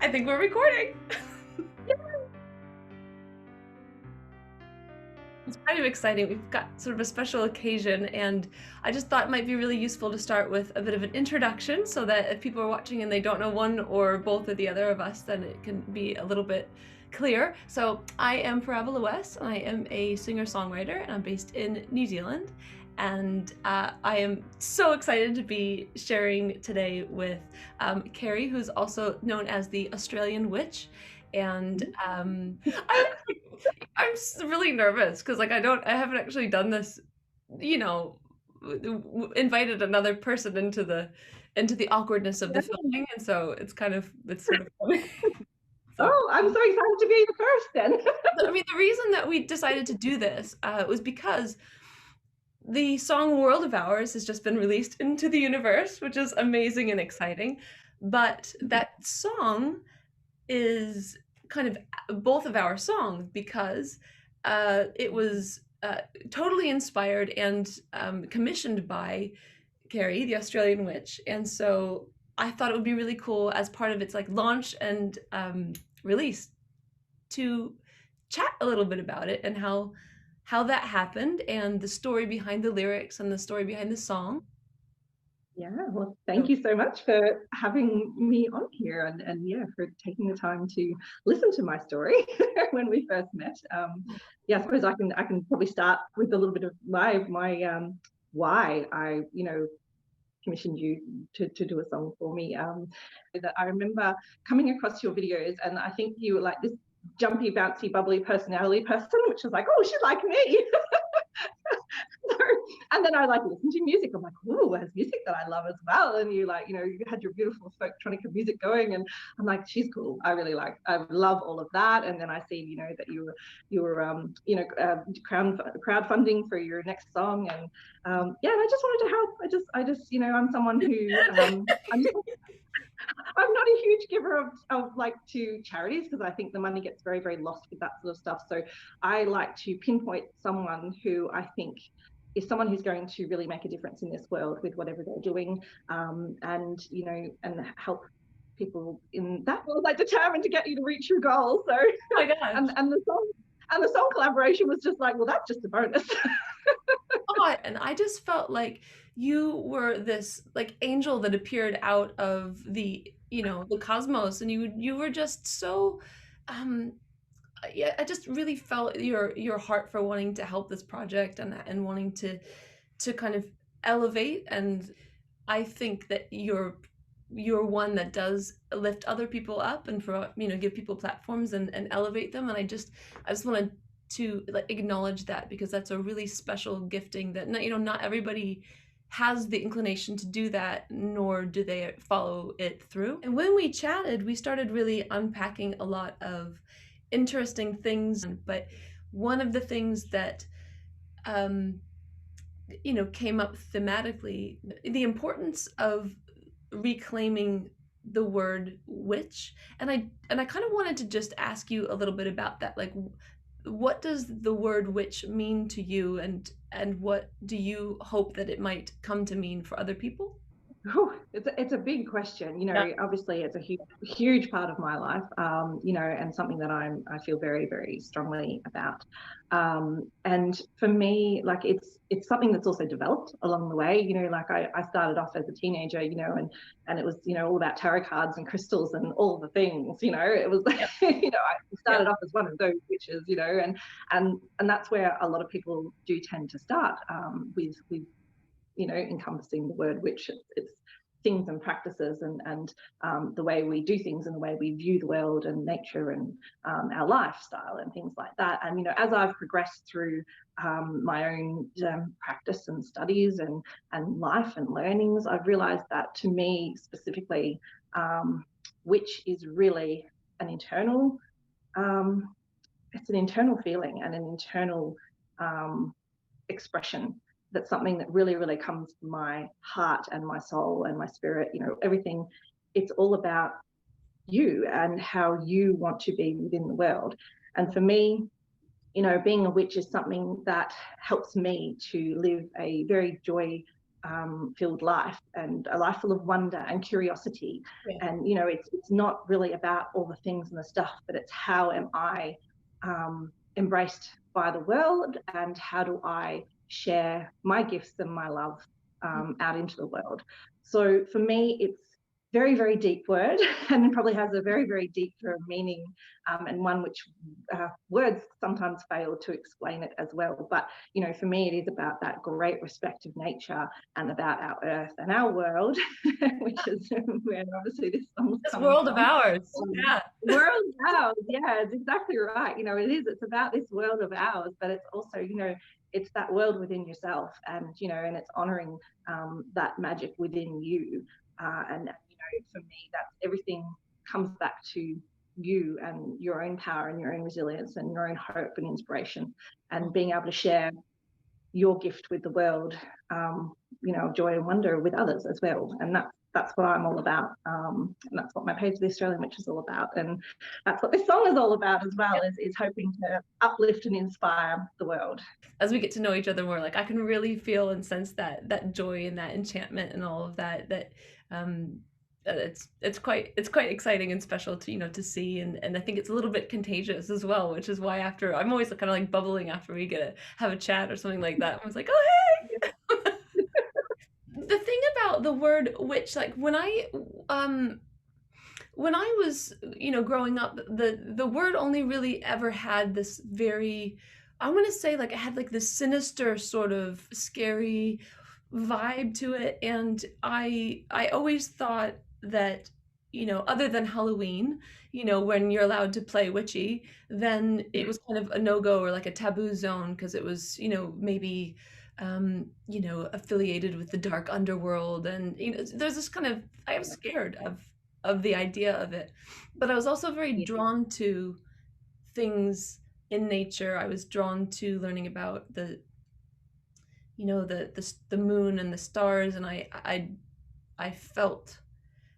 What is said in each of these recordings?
I think we're recording. It's kind of exciting. We've got sort of a special occasion, and I just thought it might be really useful to start with a bit of an introduction so that if people are watching and they don't know one or both of the other of us, then it can be a little bit clear. So I am Parabola West, and I am a singer-songwriter, and I'm based in New Zealand. And I am so excited to be sharing today with Carrie, who's also known as the Australian Witch. And I'm really nervous because I haven't actually done this, you know, invited another person into the awkwardness of the filming, and so it's sort of funny. So Oh, I'm so excited to be the first then. I mean, the reason that we decided to do this was because the song World of Ours has just been released into the universe, which is amazing and exciting. But that song is kind of both of our songs because it was totally inspired and commissioned by Carrie, the Australian Witch. And so I thought it would be really cool as part of its launch and release to chat a little bit about it and how that happened and the story behind the lyrics and the story behind the song. Yeah, well, thank So, you so much for having me on here and yeah, for taking the time to listen to my story when we first met. Yeah, I suppose I can probably start with a little bit of my why I commissioned you to do a song for me. That I remember coming across your videos, and I think you were like this jumpy, bouncy, bubbly personality person, which was like, oh, she's like me. And then I listen to music. I'm like, oh, there's music that I love as well. And you you had your beautiful folktronica music going, and I'm like, she's cool. I love all of that. And then I see, that you were crowdfunding for your next song, and yeah, and I just wanted to help. I'm someone who I'm not a huge giver of to charities because I think the money gets very, very lost with that sort of stuff. So I like to pinpoint someone who I think is someone who's going to really make a difference in this world with whatever they're doing, and help people in that world, determined to get you to reach your goal. So oh my gosh. and the song collaboration was just like, well, that's just a bonus. Oh, and I just felt like you were this angel that appeared out of the cosmos, and you were just so um yeah, I just really felt your heart for wanting to help this project and wanting to kind of elevate. And I think that you're one that does lift other people up and for give people platforms and elevate them. And I just wanted to acknowledge that because that's a really special gifting that not everybody has the inclination to do that, nor do they follow it through. And when we chatted, we started really unpacking a lot of interesting things. But one of the things that um, came up thematically, the importance of reclaiming the word witch. And I kind of wanted to just ask you a little bit about that. What does the word witch mean to you, and what do you hope that it might come to mean for other people? It's a big question. Yeah. Obviously, it's a huge part of my life. And something that I feel very, very strongly about. And for me, it's something that's also developed along the way. I started off as a teenager, and it was all about tarot cards and crystals and all the things. It was Yep. I Yep. started off as one of those witches, and that's where a lot of people do tend to start, with encompassing the word witch. It's things and practices and the way we do things and the way we view the world and nature and our lifestyle and things like that. And as I've progressed through my own practice and studies and life and learnings, I've realized that to me specifically, witch is really an internal it's an internal feeling and an internal expression. That's something that really, really comes from my heart and my soul and my spirit. Everything. It's all about you and how you want to be within the world. And for me, being a witch is something that helps me to live a very joy filled life, and a life full of wonder and curiosity. Yeah. And it's not really about all the things and the stuff, but it's how am I embraced by the world, and how do I share my gifts and my love out into the world. So for me, it's very, very deep word, and probably has a very, very deep meaning, and one which words sometimes fail to explain it as well. But for me, it is about that great respect of nature, and about our earth and our world, which is where obviously this song's This coming world of from. ours. Yeah. World of ours, yeah, it's exactly right. It's about this world of ours, but it's also, it's that world within yourself, and and it's honoring that magic within you. And for me, that's everything comes back to you and your own power and your own resilience and your own hope and inspiration, and being able to share your gift with the world, of joy and wonder with others as well. And that's what I'm all about. And that's what my page, The Australian Witch, is all about. And that's what this song is all about as well, is hoping to uplift and inspire the world. As we get to know each other more, like I can really feel and sense that joy and that enchantment and all of that it's quite exciting and special to to see, and I think it's a little bit contagious as well, which is why after I'm always kind of like bubbling after we have a chat or something like that. I was like, oh hey. The thing about the word witch, like when I was growing up, the word only really ever had this very, I want to say, like it had like this sinister sort of scary vibe to it, and I always thought that other than Halloween, when you're allowed to play witchy, then it was kind of a no-go or like a taboo zone because it was maybe affiliated with the dark underworld, and there's this kind of, I was scared of the idea of it, but I was also very Yeah. drawn to things in nature. I was drawn to learning about the moon and the stars, and I felt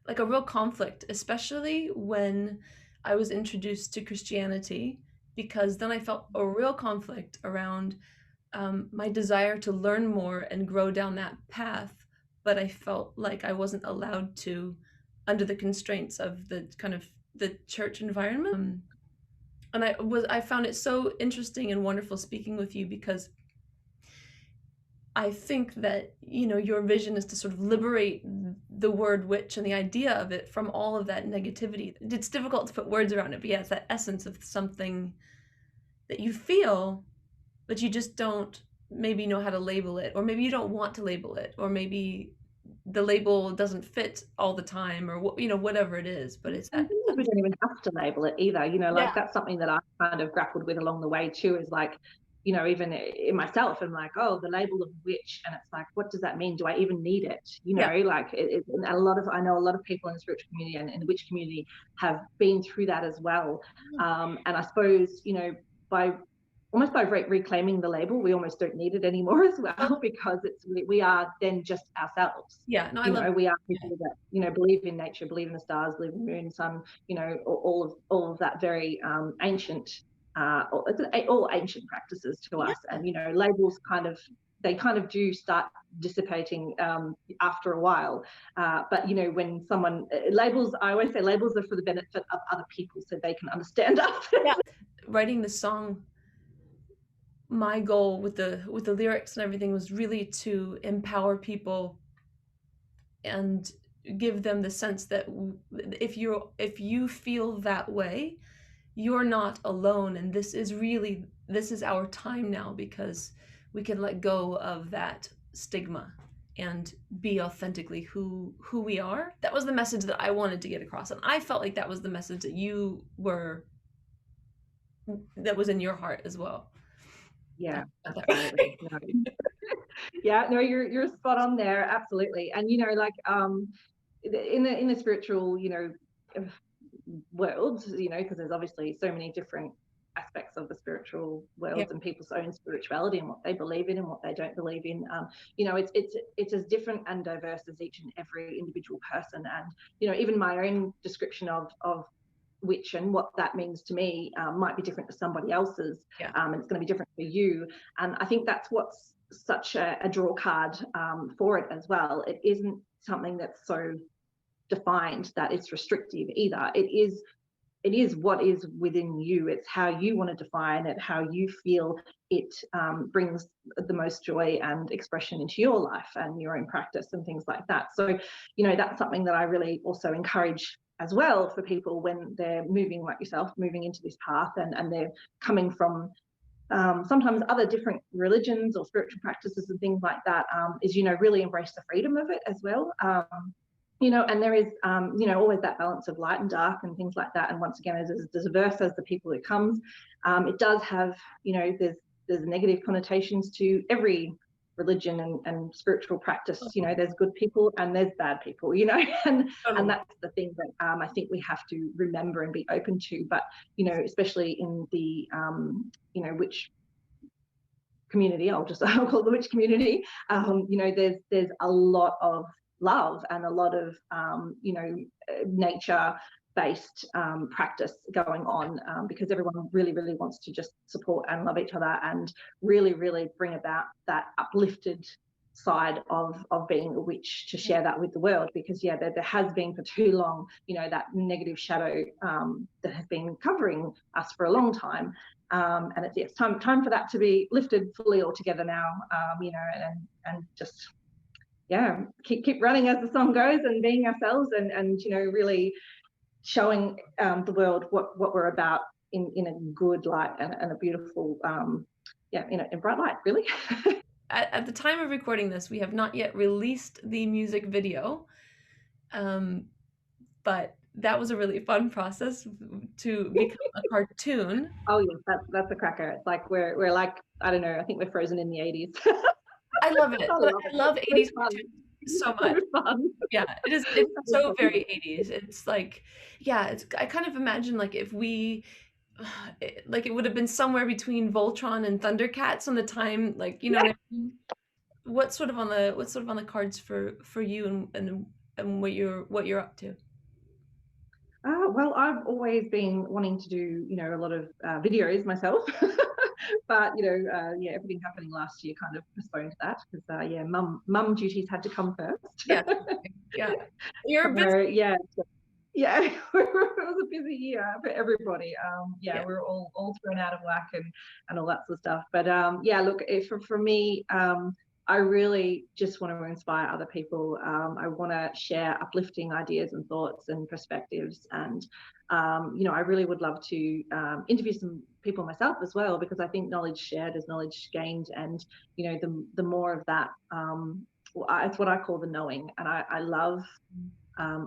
like a real conflict, especially when I was introduced to Christianity, because then I felt a real conflict around my desire to learn more and grow down that path, but I felt like I wasn't allowed to under the constraints of the kind of the church environment. And I found it so interesting and wonderful speaking with you, because I think that your vision is to sort of liberate the word witch and the idea of it from all of that negativity. It's difficult to put words around it, but yeah, it's that essence of something that you feel, but you just don't maybe know how to label it, or maybe you don't want to label it, or maybe the label doesn't fit all the time, or whatever it is. But it's that. Sometimes we don't even have to label it either. Yeah. Like that's something that I kind of grappled with along the way too, is like, even in myself, I'm like, oh, the label of witch, and it's like, what does that mean? Do I even need it? Yeah. Like and I know a lot of people in the spiritual community and in the witch community have been through that as well. And I suppose, by almost by reclaiming the label, we almost don't need it anymore as well, because we are then just ourselves. Yeah. No, I love. We are people that believe in nature, believe in the stars, believe in the moon, sun, all of that very ancient, all ancient practices to us. And labels they kind of do start dissipating after a while. But when someone labels, I always say labels are for the benefit of other people so they can understand us. Yeah. Writing the song, my goal with the lyrics and everything was really to empower people and give them the sense that if you feel that way, you're not alone, and this is our time now, because we can let go of that stigma and be authentically who we are. That was the message that I wanted to get across, and I felt like that was the message that was in your heart as well. Yeah, absolutely. Yeah, no, you're spot on there, absolutely. And like in the spiritual world, because there's obviously so many different aspects of the spiritual world, and people's own spirituality and what they believe in and what they don't believe in. It's as different and diverse as each and every individual person. And even my own description of witch and what that means to me might be different to somebody else's. Yeah. And it's going to be different for you. And I think that's what's such a draw card for it as well. It isn't something that's so defined that it's restrictive either. It is what is within you. It's how you want to define it, how you feel it brings the most joy and expression into your life and your own practice and things like that. So, that's something that I really also encourage as well for people when they're moving, like yourself, moving into this path, and they're coming from sometimes other different religions or spiritual practices and things like that, is, really embrace the freedom of it as well. And there is, always that balance of light and dark and things like that. And once again, as diverse as the people who comes, it does have, there's negative connotations to every religion and spiritual practice. There's good people and there's bad people, and Totally. that's the thing that I think we have to remember and be open to. But, especially in the, which community, I'll call it the witch community, there's a lot of love and a lot of, nature based practice going on, because everyone really, really wants to just support and love each other and really, really bring about that uplifted side of being a witch, to share that with the world. Because there has been for too long, that negative shadow that has been covering us for a long time. And it's time for that to be lifted fully altogether now, and just keep running as the song goes, and being ourselves, and really showing the world what we're about in a good light and a beautiful, in a bright light, really. At the time of recording this, we have not yet released the music video, but that was a really fun process to become a cartoon. Oh yes, that's a cracker. It's like we're like, I don't know, I think we're frozen in the 80s. I love it. I But love I it. love It's 80s fun. cartoons so So much. fun. Yeah, it's so very 80s. It's like, yeah, it's I kind of imagine like if we like it would have been somewhere between Voltron and Thundercats on the time, like you know what I mean? What's sort of on the cards for you and what you're up to? Well, I've always been wanting to do, a lot of videos myself, but everything happening last year kind of postponed that because, mum duties had to come first. Yeah, yeah. You're busy. So yeah, it was a busy year for everybody. Yeah. We were all thrown out of whack and all that sort of stuff. But look, for me, I really just want to inspire other people. I want to share uplifting ideas and thoughts and perspectives. And, I really would love to interview some people myself as well, because I think knowledge shared is knowledge gained. And, the more of that, it's what I call the knowing. And I love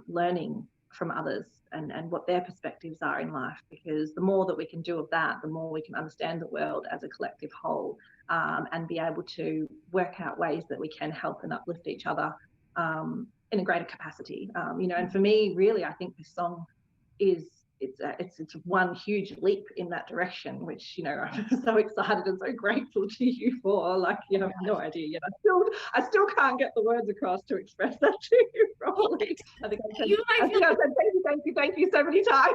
learning from others and what their perspectives are in life, because the more that we can do of that, the more we can understand the world as a collective whole, and be able to work out ways that we can help and uplift each other in a greater capacity. And for me, really, I think this song is it's one huge leap in that direction, which I'm so excited and so grateful to you for. Like you have no idea yet. I still can't get the words across to express that to you Well, properly. I think I said you and I I feel think I said thank you so many times.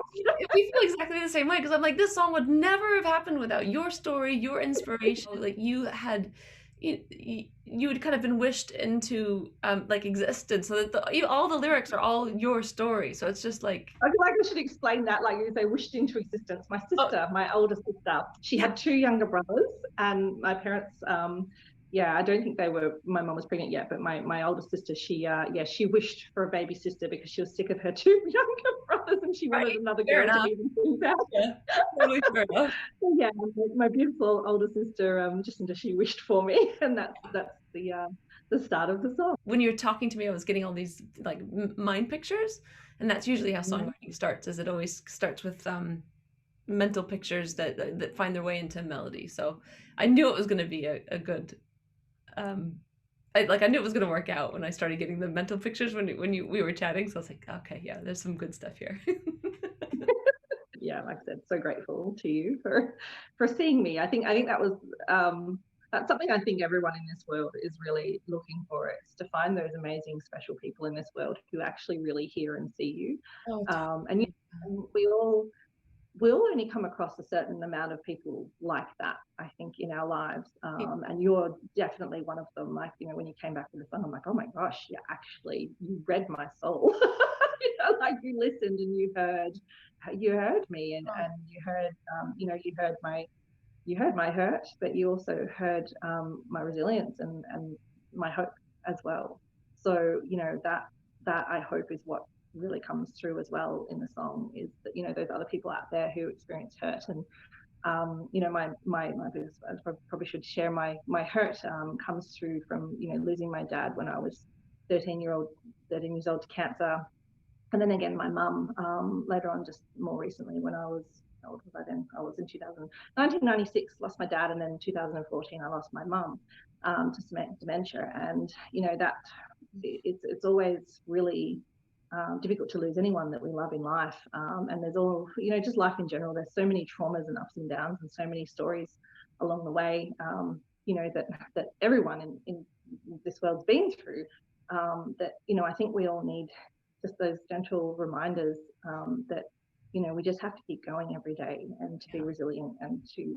we feel exactly the same way because I'm like, this song would never have happened without your story, your inspiration. Like you had kind of been wished into like existence, so that all the lyrics are all your story. So it's just like, I feel like I should explain that, like you say, wished into existence. My oh sister, my older sister, she yeah, had two younger brothers, and my parents, I don't think my mom was pregnant yet, but my older sister, she wished for a baby sister because she was sick of her two younger brothers, and she wanted right, another fair girl to enough. even things out. Yeah, totally fair enough. So my beautiful older sister, Jacinta, she wished for me, and that's the start of the song. When you're talking to me, I was getting all these like mind pictures, and that's usually how Mm. songwriting starts. Is it always starts with mental pictures that find their way into melody. So I knew it was going to be a good. Um, I knew it was going to work out when I started getting the mental pictures when we were chatting. So I was like, okay, yeah, there's some good stuff here. Yeah, like I said, so grateful to you for seeing me. I think that was that's something I think everyone in this world is really looking for. It's to find those amazing, special people in this world who actually really hear and see you. Oh, And totally. we all we'll only come across a certain amount of people like that, I think, in our lives. And you're definitely one of them. Like, when you came back with the song, I'm like, oh my gosh, you read my soul. Like you listened and you heard me, and you heard, you heard my hurt, but you also heard my resilience and my hope as well. So, that I hope is what really comes through as well in the song, is that, those other people out there who experience hurt. And my biggest, I probably should share my hurt comes through from, losing my dad when I was 13 years old to cancer. And then again, my mum later on, just more recently, when I was, how old was I then? I was in 1996, lost my dad, and then in 2014, I lost my mum to dementia. And, that it's always really difficult to lose anyone that we love in life. And there's all, just life in general. There's so many traumas and ups and downs, and so many stories along the way, that everyone in this world's been through. That, I think we all need just those gentle reminders that, we just have to keep going every day, and to be resilient, and to,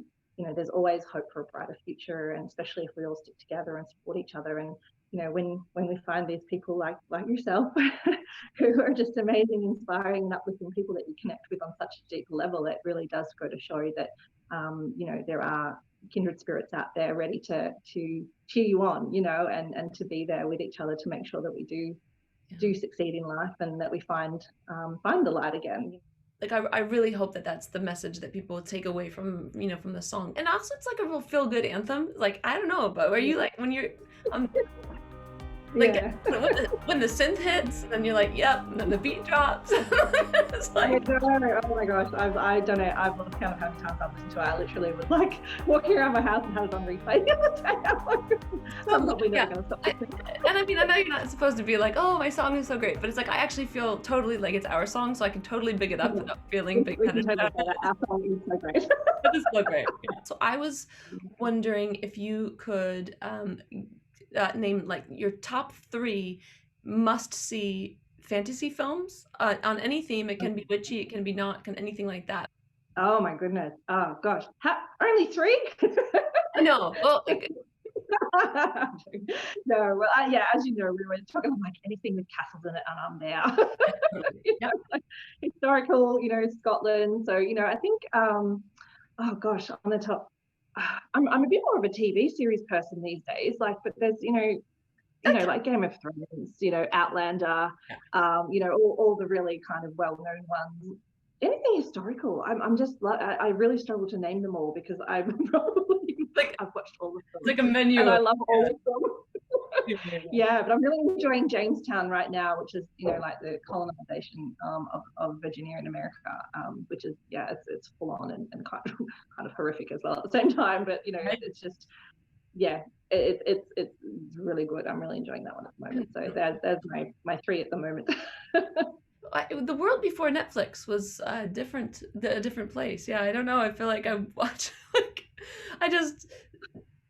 there's always hope for a brighter future, and especially if we all stick together and support each other. And, when we find these people like yourself who are just amazing, inspiring, and uplifting people that you connect with on such a deep level, it really does go to show that, there are kindred spirits out there ready to cheer you on, and to be there with each other to make sure that we do succeed in life, and that we find the light again. Like, I really hope that that's the message that people take away from, from the song. And also, it's like a real feel good anthem. Like, I don't know, but are you like, when you're like, Yeah. when the synth hits, and then you're like, yep, and then the beat drops. It's like, oh my gosh, I don't know, I've lost count of how many times I've listened to it. I literally was like walking around my house and had it on replay the other day. I'm like, I'm probably never going to stop listening. And I mean, I know you're not supposed to be like, oh, my song is so great, but it's like, I actually feel totally like it's our song, so I can totally big it up without feeling big-headed. Our song is so great. It is so great. Yeah. So I was wondering if you could name like your top 3 must-see fantasy films on any theme. It can be witchy, it can be not, can anything like that. Oh my goodness. Oh gosh. Only 3? No. Well, no. Well, as you know, we were talking like anything with castles in it, and I'm there. Like historical, Scotland. So, I think, oh gosh, on the top, I'm a bit more of a TV series person these days. Like, but there's, like Game of Thrones, Outlander, all the really kind of well-known ones. Anything historical, I'm just like, I really struggle to name them all, because I'm probably like, I've watched all of them. It's like a menu, and I love all of them. Yeah, but I'm really enjoying Jamestown right now, which is, like the colonization of Virginia in America, which is, it's full on and kind of horrific as well at the same time. But it's just, it's really good. I'm really enjoying that one at the moment. So there's my 3 at the moment. The world before Netflix was a different place. Yeah, I don't know. I feel like I watch like I just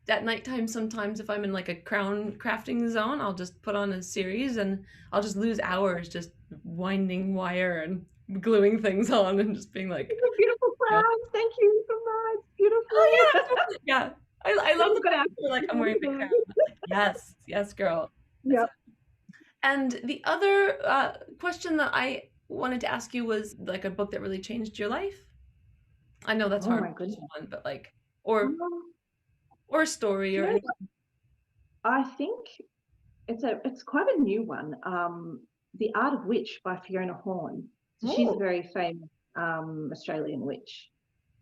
at nighttime sometimes, if I'm in like a crown crafting zone, I'll just put on a series and I'll just lose hours just winding wire and gluing things on and just being like, beautiful crowns. Thank you so much. Beautiful. Oh yeah, I love the fact that like I'm wearing big crown. Like, yes, girl. Yeah. And the other question that I wanted to ask you was like a book that really changed your life. I know that's hard, one, but like, or a story, or anything. I think it's quite a new one. The Art of Witch by Fiona Horne. So she's a very famous Australian witch,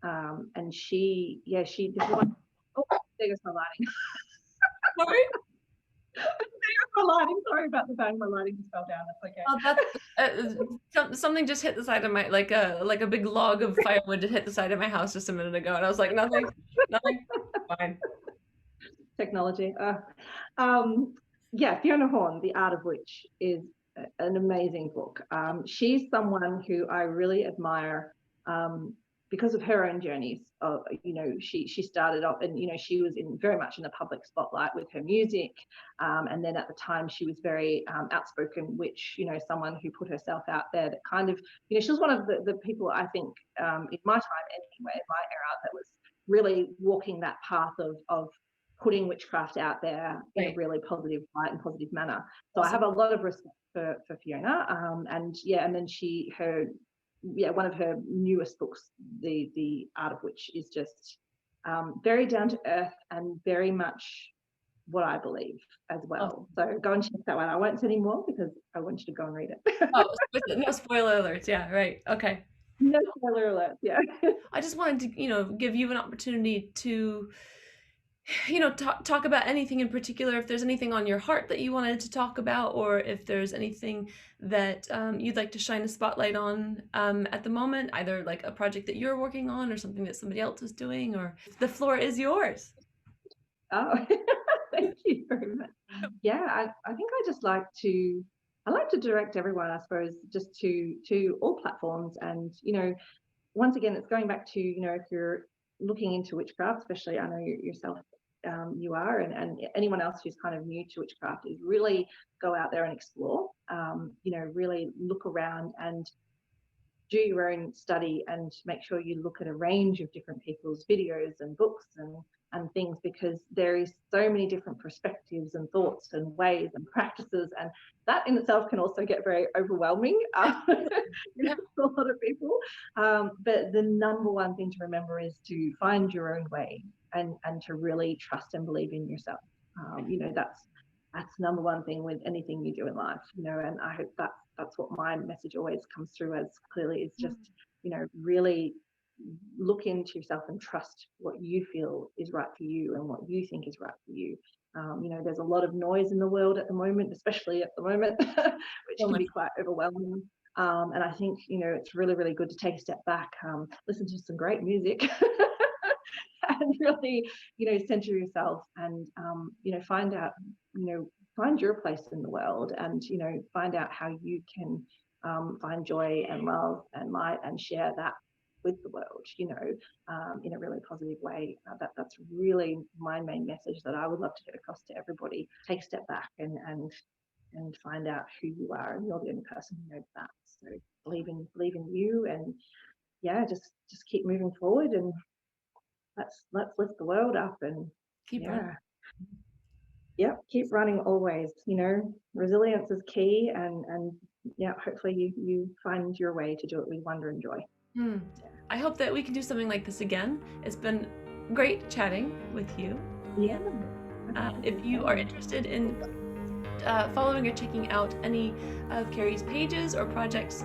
and she did one. Oh, there goes my lighting. Sorry. My lighting. Sorry about the bang. My lighting just fell down. That's okay. Oh, that's something just hit the side of my like a big log of firewood hit the side of my house just a minute ago, and I was like, nothing, fine. Technology. Fiona Horne, The Art of Witch, is an amazing book. She's someone who I really admire because of her own journeys. She started off, and she was in very much in the public spotlight with her music, and then at the time she was very outspoken, which someone who put herself out there, that kind of she was one of the people, I think, in my time anyway, in my era, that was really walking that path of putting witchcraft out there in a Right. really positive light and positive manner. So I Awesome. have a lot of respect for Fiona, and then one of her newest books, the Art of Witch, is just very down to earth and very much what I believe as well. Awesome. So go and check that one. I won't say any more because I want you to go and read it. Oh, no spoiler alerts. Yeah, right. Okay. No spoiler alert. Yeah. I just wanted to, give you an opportunity to, talk about anything in particular. If there's anything on your heart that you wanted to talk about, or if there's anything that you'd like to shine a spotlight on at the moment, either like a project that you're working on or something that somebody else is doing, or the floor is yours. Oh, thank you very much. Yeah, I think I like to direct everyone, I suppose, just to all platforms. And once again, it's going back to if you're looking into witchcraft, especially, I know yourself, you are, and anyone else who's kind of new to witchcraft, is really go out there and explore. Really look around and do your own study, and make sure you look at a range of different people's videos and books and things, because there is so many different perspectives and thoughts and ways and practices, and that in itself can also get very overwhelming Yeah. for a lot of people. But the number one thing to remember is to find your own way, and to really trust and believe in yourself. That's number one thing with anything you do in life. And I hope that's what my message always comes through as clearly, is just really look into yourself and trust what you feel is right for you and what you think is right for you. There's a lot of noise in the world at the moment, especially at the moment, which So can much. be quite overwhelming. And I think it's really, really good to take a step back, listen to some great music, and really, center yourself, and find out, find your place in the world, and find out how you can find joy and love and light, and share that with the world, in a really positive way. That's really my main message that I would love to get across to everybody. Take a step back, and find out who you are, and you're the only person who knows that. So believe in you, and yeah, just keep moving forward, and let's lift the world up, and Keep running. yeah, yep, keep running always. Resilience is key, and yeah, hopefully you find your way to do it with wonder and joy. Hmm. I hope that we can do something like this again. It's been great chatting with you. Yeah. If you are interested in following or checking out any of Carrie's pages or projects,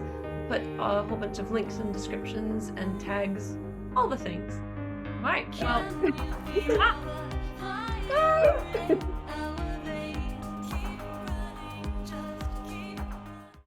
put a whole bunch of links and descriptions and tags, all the things. All right, well, Yeah.